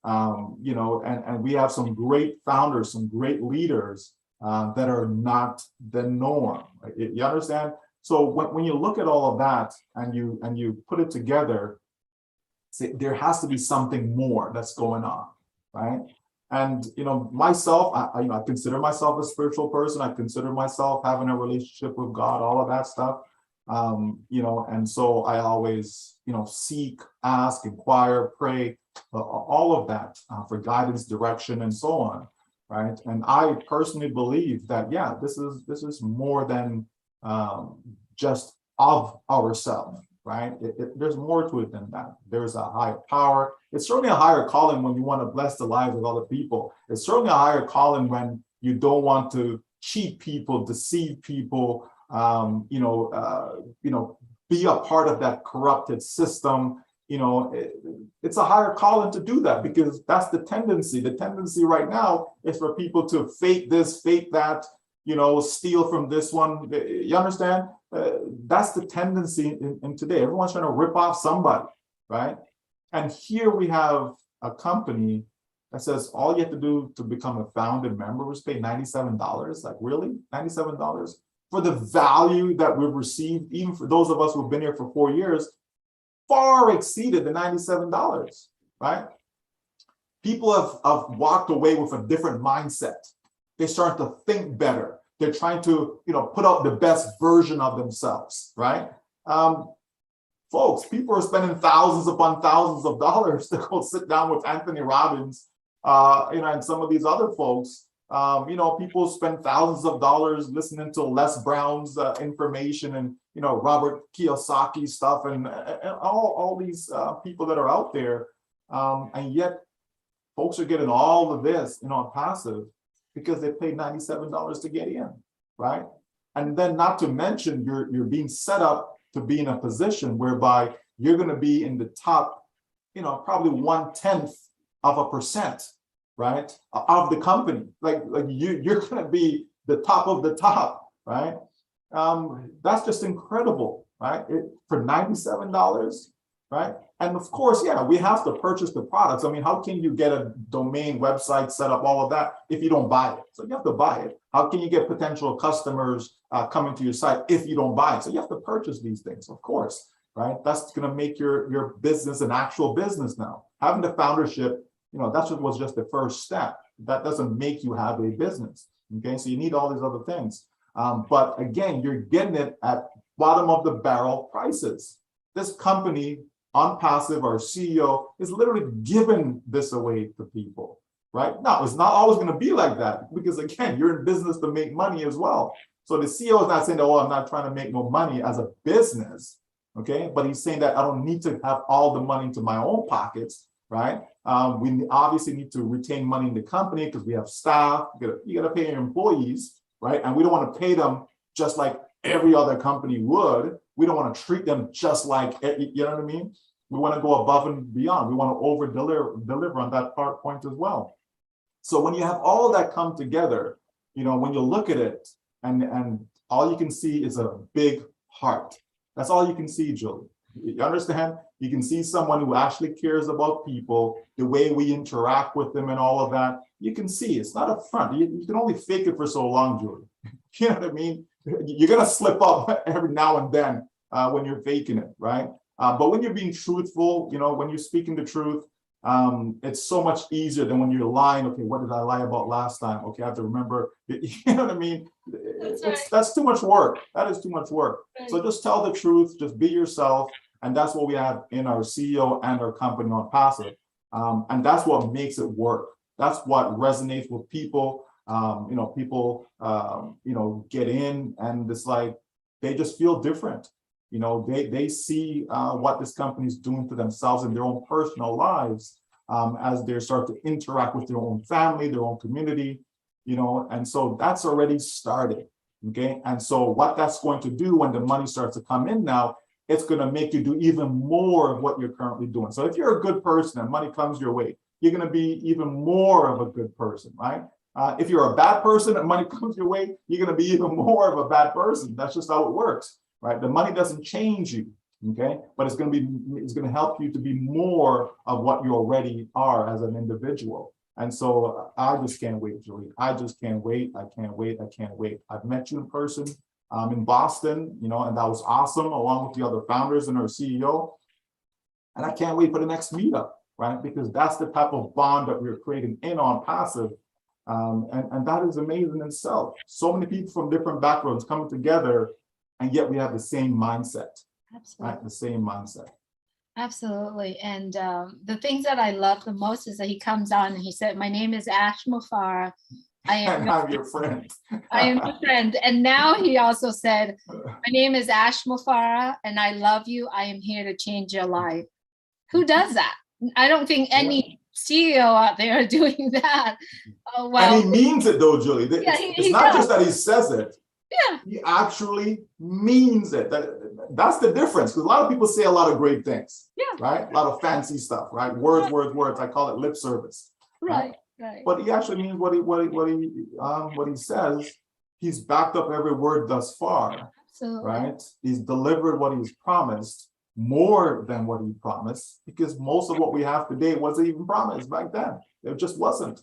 And we have some great founders, some great leaders that are not the norm. Right? You understand? So when you look at all of that and you put it together, there has to be something more that's going on, right? And myself, I consider myself a spiritual person. I consider myself having a relationship with God, all of that stuff. And so I always, seek, ask, inquire, pray, all of that for guidance, direction, and so on, right? And I personally believe that, yeah, this is more than just of ourselves. Right? There's more to it than that. There's a higher power. It's certainly a higher calling when you want to bless the lives of other people. It's certainly a higher calling when you don't want to cheat people, deceive people, be a part of that corrupted system. It's a higher calling to do that because that's the tendency. The tendency right now is for people to fake this, fake that, steal from this one. You understand? That's the tendency in today. Everyone's trying to rip off somebody, right? And here we have a company that says all you have to do to become a founding member is pay $97. Like, really? $97? For the value that we've received, even for those of us who've been here for 4 years, far exceeded the $97, right? People have walked away with a different mindset. They start to think better. They're trying to, put out the best version of themselves, right? Folks, people are spending thousands upon thousands of dollars to go sit down with Anthony Robbins, and some of these other folks People spend thousands of dollars listening to Les Brown's information and, Robert Kiyosaki stuff and all these people that are out there. And yet folks are getting all of this, on passive because they paid $97 to get in, right? And then not to mention you're being set up to be in a position whereby you're going to be in the top, probably 0.1%, right, of the company. Like you're going to be the top of the top, right? That's just incredible, right? For $97, right? And of course, yeah, we have to purchase the products. I mean, how can you get a domain website set up, all of that, if you don't buy it? So you have to buy it. How can you get potential customers coming to your site if you don't buy it? So you have to purchase these things, of course, right? That's going to make your business an actual business now. Having the foundership, that's what was just the first step. That doesn't make you have a business, okay? So you need all these other things. But again, you're getting it at bottom of the barrel prices. This company, OnPassive, our CEO, is literally giving this away to people, right? Now, it's not always going to be like that because, again, you're in business to make money as well. So the CEO is not saying, oh, I'm not trying to make no money as a business, okay? But he's saying that I don't need to have all the money into my own pockets, right? We obviously need to retain money in the company because we have staff. You got to pay your employees, right? And we don't want to pay them just like every other company would. We don't want to treat them just like, you know what I mean? We want to go above and beyond. We want to over deliver on that point as well. So when you have all that come together, when you look at it and all you can see is a big heart. That's all you can see, Julie. You understand? You can see someone who actually cares about people, the way we interact with them and all of that. You can see it's not a front. You can only fake it for so long, Julie. You know what I mean? You're going to slip up every now and then when you're faking it, right? But when you're being truthful, when you're speaking the truth, it's so much easier than when you're lying. Okay, what did I lie about last time? Okay, I have to remember. You know what I mean? That's too much work. That is too much work. Right. So just tell the truth, just be yourself. And that's what we have in our CEO and our company OnPassive. And that's what makes it work. That's what resonates with people. People, get in and it's like, they just feel different. They see what this company is doing to themselves in their own personal lives as they start to interact with their own family, their own community, and so that's already started, okay? And so what that's going to do when the money starts to come in now, it's going to make you do even more of what you're currently doing. So if you're a good person and money comes your way, you're going to be even more of a good person, right? If you're a bad person and money comes your way, you're going to be even more of a bad person. That's just how it works. Right? The money doesn't change you, okay? But it's going to help you to be more of what you already are as an individual. And so I just can't wait, Julie. I just can't wait. I can't wait. I can't wait. I've met you in person in Boston, and that was awesome, along with the other founders and our CEO. And I can't wait for the next meetup, right? Because that's the type of bond that we're creating in OnPassive. And that is amazing in itself. So many people from different backgrounds coming together. And yet we have the same mindset. Absolutely. Right? The same mindset. Absolutely. And the things that I love the most is that he comes on and he said, my name is Ash Mufara. I'm your friend. I am your friend. And now he also said, my name is Ash Mufara and I love you. I am here to change your life. Who does that? I don't think any CEO out there are doing that. And he means it though, Julie. Yeah, it's not just that he says it. Yeah. He actually means it. That's the difference, because a lot of people say a lot of great things, right? A lot of fancy stuff, right? Words. I call it lip service. Right. But he actually means what he says. He's backed up every word thus far. Absolutely. Right? He's delivered what he's promised, more than what he promised, because most of what we have today wasn't even promised back then. It just wasn't.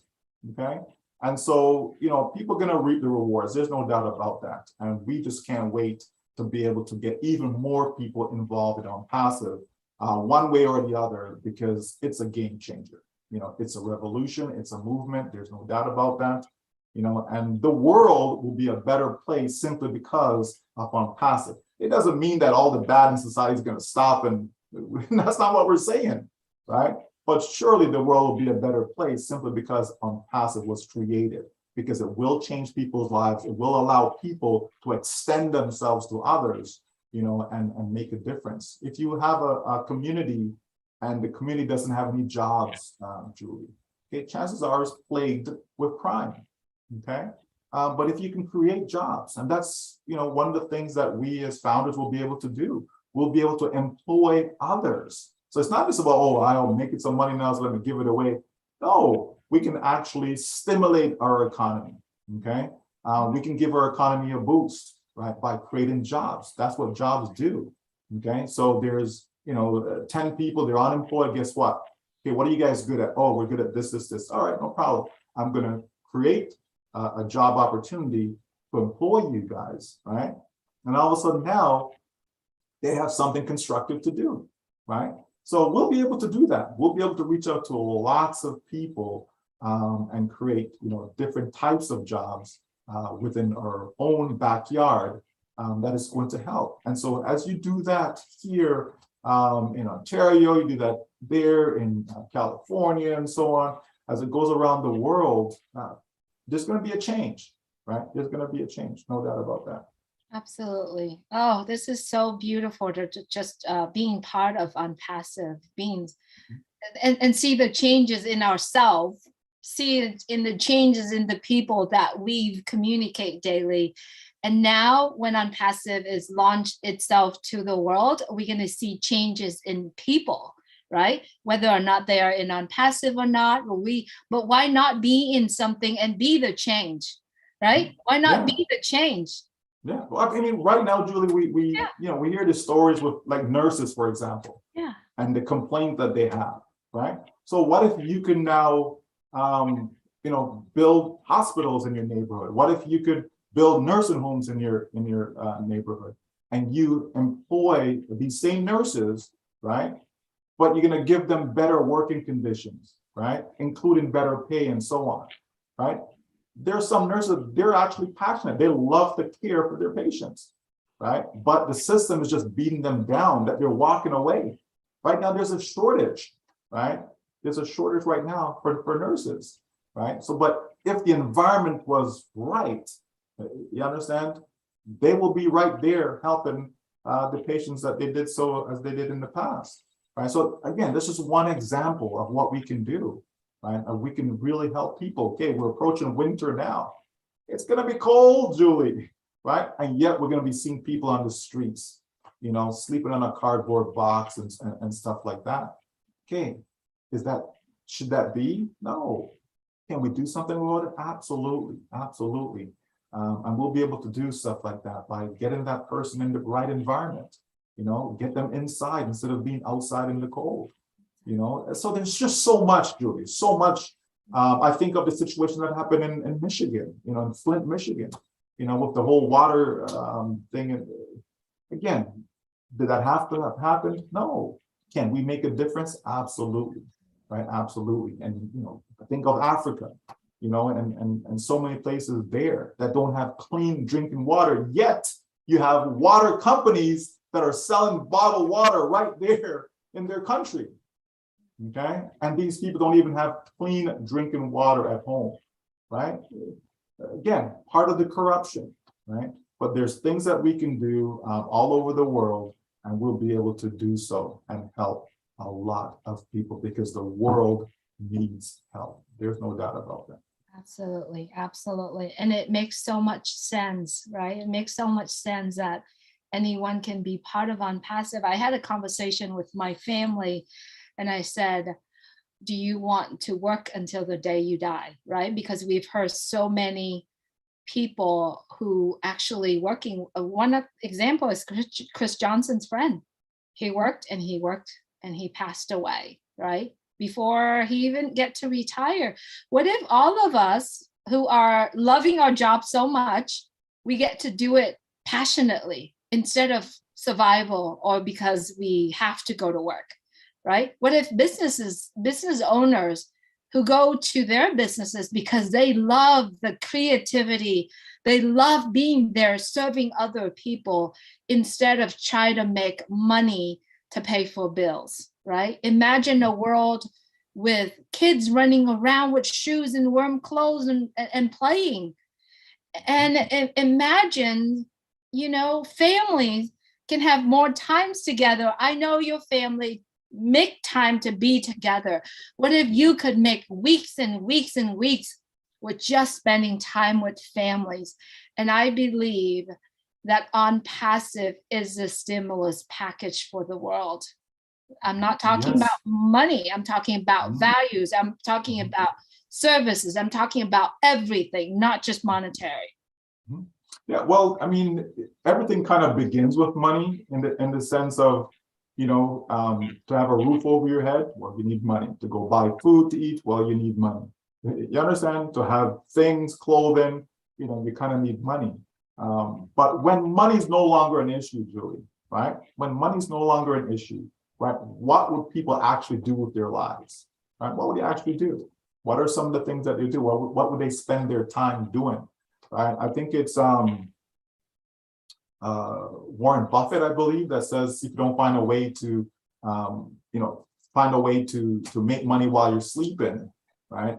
Okay. And so, people are going to reap the rewards. There's no doubt about that. And we just can't wait to be able to get even more people involved in OnPassive one way or the other, because it's a game changer. It's a revolution. It's a movement. There's no doubt about that. And the world will be a better place simply because of OnPassive. It doesn't mean that all the bad in society is going to stop. And that's not what we're saying, right? But surely the world will be a better place simply because OnPassive was created. because it will change people's lives. It will allow people to extend themselves to others, and make a difference. If you have a community and the community doesn't have any jobs, Julie, okay, chances are it's plagued with crime, okay? But if you can create jobs, and that's, one of the things that we as founders will be able to do, we'll be able to employ others. So it's not just about, oh, I'll make it some money now, so let me give it away. No, we can actually stimulate our economy, okay? We can give our economy a boost, right, by creating jobs. That's what jobs do, okay? So there's, 10 people, they're unemployed, guess what? Okay, what are you guys good at? Oh, we're good at this, this, this. All right, no problem. I'm gonna create a job opportunity to employ you guys, right? And all of a sudden now, they have something constructive to do, right? So we'll be able to do that. We'll be able to reach out to lots of people and create, different types of jobs within our own backyard that is going to help. And so as you do that here in Ontario, you do that there in California and so on, as it goes around the world, there's going to be a change, right? There's going to be a change, no doubt about that. Absolutely. Oh, this is so beautiful to just being part of OnPassive, being and see the changes in ourselves, see it in the changes in the people that we communicate daily. And now when OnPassive is launched itself to the world, we're going to see changes in people, right? Whether or not they are in OnPassive or not, but why not be in something and be the change, right? Why not be the change? Yeah, well, I mean, right now, Julie, we hear the stories with like nurses, for example, and the complaint that they have, right? So what if you can now, build hospitals in your neighborhood? What if you could build nursing homes in your neighborhood, and you employ these same nurses, right? But you're going to give them better working conditions, right? Including better pay and so on, right? There are some nurses, they're actually passionate. They love to care for their patients, right? But the system is just beating them down, that they're walking away. Right now, there's a shortage, right? There's a shortage right now for nurses, right? So, but if the environment was right, you understand, they will be right there helping the patients that they did so as they did in the past, right? So again, this is one example of what we can do. Right? We can really help people. Okay, we're approaching winter now. It's going to be cold, Julie, right? And yet we're going to be seeing people on the streets, sleeping on a cardboard box and stuff like that. Okay, should that be? No. Can we do something about it? Absolutely, absolutely. And we'll be able to do stuff like that by getting that person in the right environment, get them inside instead of being outside in the cold. So there's just so much, Julie, so much. I think of the situation that happened in Michigan, in Flint, Michigan, with the whole water thing. And again, did that have to have happened? No. Can we make a difference? Absolutely, right? Absolutely. And, think of Africa, and so many places there that don't have clean drinking water, yet you have water companies that are selling bottled water right there in their country. Okay, and these people don't even have clean drinking water at home, right? Again, part of the corruption, right? But there's things that we can do all over the world, and we'll be able to do so and help a lot of people because the world needs help. There's no doubt about that. Absolutely, absolutely. And it makes so much sense, right? It makes so much sense that anyone can be part of OnPassive. I had a conversation with my family and I said, do you want to work until the day you die, right? Because we've heard so many people who actually working. One example is Chris Johnson's friend. He worked and he worked and he passed away, right? Before he even get to retire. What if all of us who are loving our job so much, we get to do it passionately instead of survival or because we have to go to work, right? What if business owners who go to their businesses because they love the creativity, they love being there serving other people instead of trying to make money to pay for bills, right? Imagine a world with kids running around with shoes and warm clothes and playing. And imagine, you know, families can have more times together. I know your family make time to be together. What if you could make weeks and weeks and weeks with just spending time with families? And I believe that OnPassive is a stimulus package for the world. I'm not talking about Yes. money. I'm talking about Mhm. values. I'm talking Mhm. about services. I'm talking about everything, not just monetary. Mhm. Yeah, well, I mean, everything kind of begins with money in the sense of, to have a roof over your head, well, you need money. To go buy food to eat, well, you need money. You understand? To have things, clothing, you kind of need money. But when money is no longer an issue, Julie, right? When money is no longer an issue, right? What would people actually do with their lives, right? What would they actually do? What are some of the things that they do? What would they spend their time doing? Right? I think it's Warren Buffett, I believe, that says if you don't find a way to, find a way to make money while you're sleeping, right?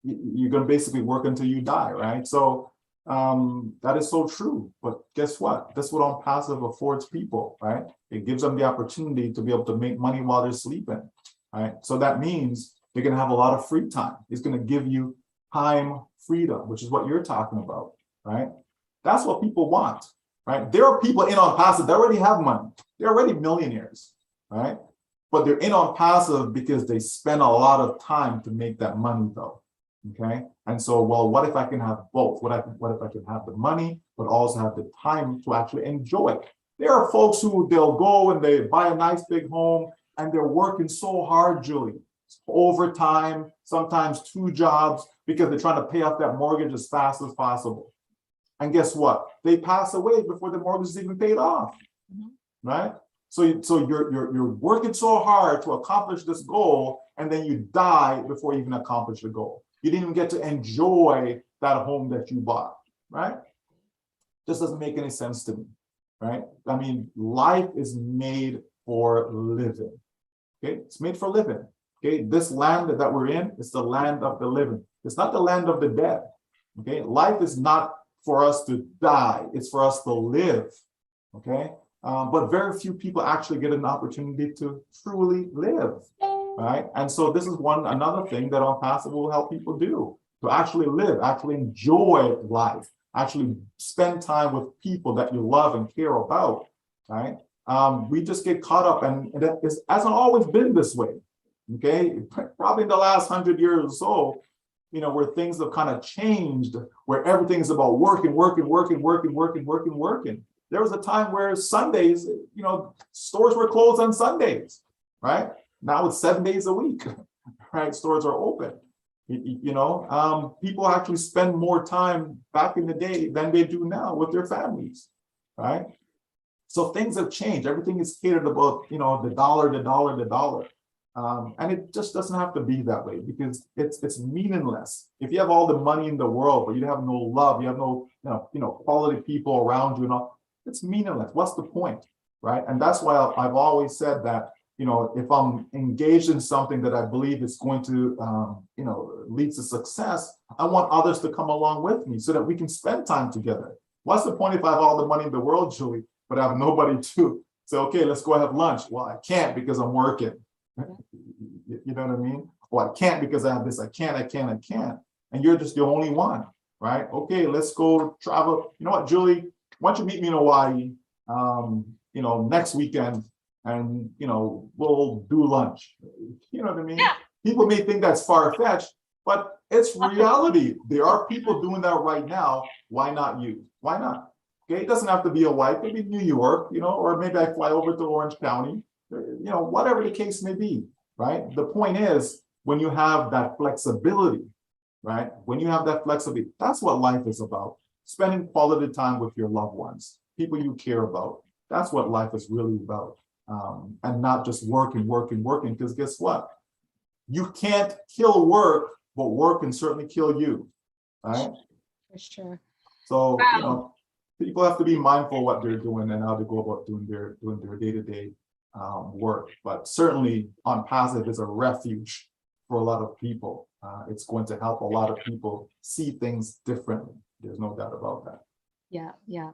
You're going to basically work until you die, right? So that is so true. But guess what? That's what OnPassive affords people, right? It gives them the opportunity to be able to make money while they're sleeping, right? So that means they're going to have a lot of free time. It's going to give you time freedom, which is what you're talking about, right? That's what people want, right? There are people in OnPassive that already have money. They're already millionaires, right? But they're in OnPassive because they spend a lot of time to make that money, though. Okay. And so, well, what if I can have both? What if I can have the money, but also have the time to actually enjoy it? There are folks who they'll go and they buy a nice big home and they're working so hard, Julie, overtime, sometimes 2 jobs, because they're trying to pay off that mortgage as fast as possible. And guess what? They pass away before the mortgage is even paid off, right? So you're working so hard to accomplish this goal, and then you die before you even accomplish the goal. You didn't even get to enjoy that home that you bought, right? This doesn't make any sense to me, right? I mean, life is made for living. Okay, it's made for living. Okay, this land that we're in is the land of the living. It's not the land of the dead. Okay, life is not for us to die, it's for us to live. Okay, but very few people actually get an opportunity to truly live, right? And so this is another thing that OnPassive will help people do, to actually live, actually enjoy life, actually spend time with people that you love and care about, right? We just get caught up, and it hasn't always been this way. Okay, probably in the last 100 years or so, where things have kind of changed, where everything's about working. There was a time where Sundays, stores were closed on Sundays, right? Now it's 7 days a week, right? Stores are open. People actually spend more time back in the day than they do now with their families, right? So things have changed. Everything is catered about, the dollar. And it just doesn't have to be that way, because it's meaningless. If you have all the money in the world, but you have no love, you have no, quality people around you, it's meaningless. What's the point, right? And that's why I've always said that, if I'm engaged in something that I believe is going to, lead to success, I want others to come along with me so that we can spend time together. What's the point if I have all the money in the world, Julie, but I have nobody to say, okay, let's go have lunch? Well, I can't because I'm working. You know what I mean? Well, I can't because I have this. I can't. And you're just the only one, right? Okay, let's go travel. You know what, Julie? Why don't you meet me in Hawaii, next weekend, and we'll do lunch. You know what I mean? Yeah. People may think that's far-fetched, but it's reality. There are people doing that right now. Why not you? Why not? Okay, it doesn't have to be Hawaii. It could be New York, or maybe I fly over to Orange County. Whatever the case may be, right? The point is, when you have that flexibility, right? When you have that flexibility, that's what life is about. Spending quality time with your loved ones, people you care about. That's what life is really about. And not just working. Because guess what? You can't kill work, but work can certainly kill you, right? For sure. So, Wow. people have to be mindful what they're doing and how to go about doing their day-to-day work. But certainly OnPassive is a refuge for a lot of people. It's going to help a lot of people see things differently. There's no doubt about that. Yeah, yeah.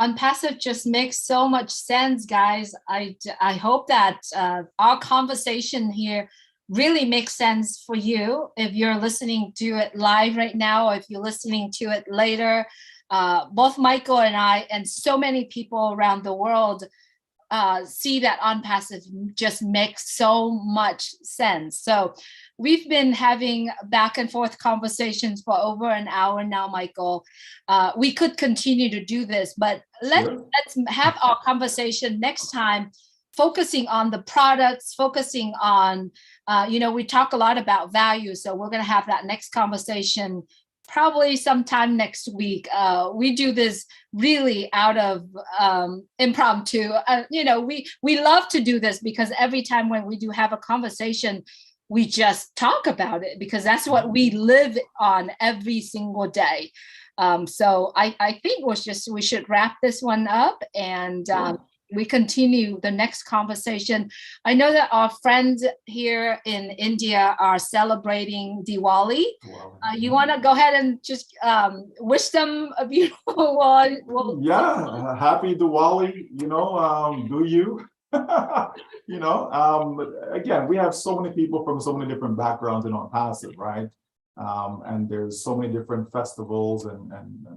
OnPassive just makes so much sense, guys. I hope that our conversation here really makes sense for you if you're listening to it live right now, or if you're listening to it later. Both Michael and I and so many people around the world see that OnPassive just makes so much sense. So we've been having back and forth conversations for over an hour now, Michael. We could continue to do this, but let's have our conversation next time, focusing on the products, focusing on, we talk a lot about value. So we're going to have that next conversation probably sometime next week. We do this really out of impromptu. We love to do this because every time when we do have a conversation, we just talk about it because that's what we live on every single day. So I think we should wrap this one up and we continue the next conversation. I know that our friends here in India are celebrating Diwali. You want to go ahead and just wish them a beautiful one? Yeah, happy Diwali, do you? Again, we have so many people from so many different backgrounds in OnPassive, right? And there's so many different festivals and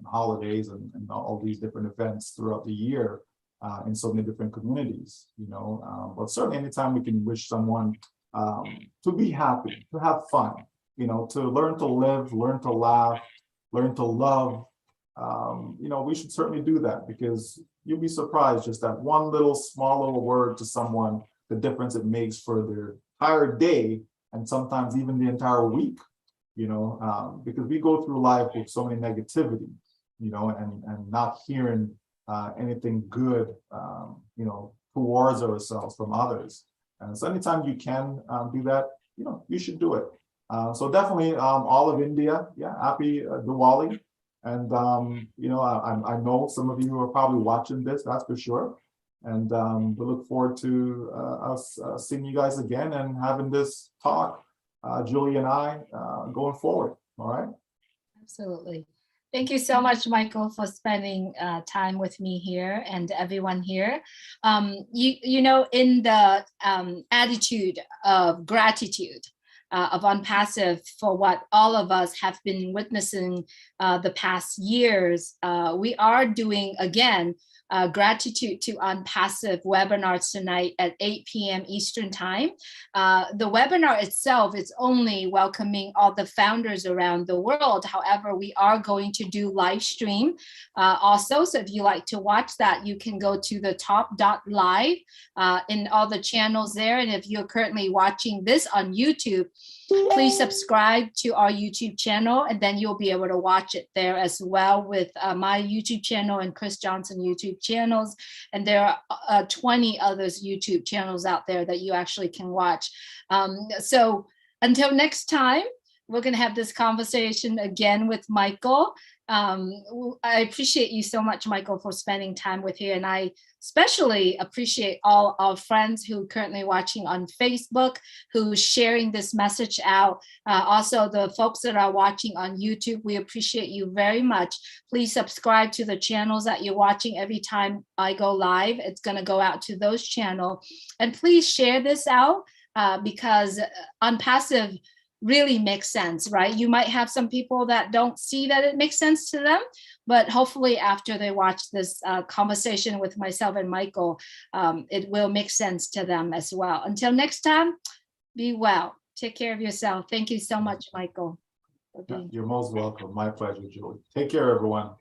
holidays and all these different events throughout the year. In so many different communities, but certainly anytime we can wish someone to be happy, to have fun, to learn to live, learn to laugh, learn to love, we should certainly do that because you'll be surprised just that one small little word to someone, the difference it makes for their entire day and sometimes even the entire week, because we go through life with so many negativity, and not hearing anything good, towards ourselves from others. And so anytime you can do that, you should do it. So definitely all of India, happy Diwali. And, I know some of you are probably watching this, that's for sure. And we look forward to us seeing you guys again and having this talk, Julie and I, going forward. All right. Absolutely. Thank you so much, Michael, for spending time with me here and everyone here. In the attitude of gratitude of OnPassive for what all of us have been witnessing the past years, we are doing, again, gratitude to OnPassive webinars tonight at 8 p.m. Eastern time. The webinar itself is only welcoming all the founders around the world. However, we are going to do live stream also. So if you like to watch that, you can go to the top.live in all the channels there. And if you're currently watching this on YouTube, please subscribe to our YouTube channel, and then you'll be able to watch it there as well with my YouTube channel and Chris Johnson YouTube channels. And there are 20 others YouTube channels out there that you actually can watch. So until next time, we're going to have this conversation again with Michael. I appreciate you so much, Michael, for spending time with you. And I especially appreciate all our friends who are currently watching on Facebook, who's sharing this message out. Also, the folks that are watching on YouTube, we appreciate you very much. Please subscribe to the channels that you're watching every time I go live. It's going to go out to those channels. And please share this out because OnPassive really makes sense, right? You might have some people that don't see that it makes sense to them, but hopefully after they watch this conversation with myself and Michael, it will make sense to them as well. Until next time, be well. Take care of yourself. Thank you so much, Michael. You're most welcome. My pleasure, Julie. Take care, everyone.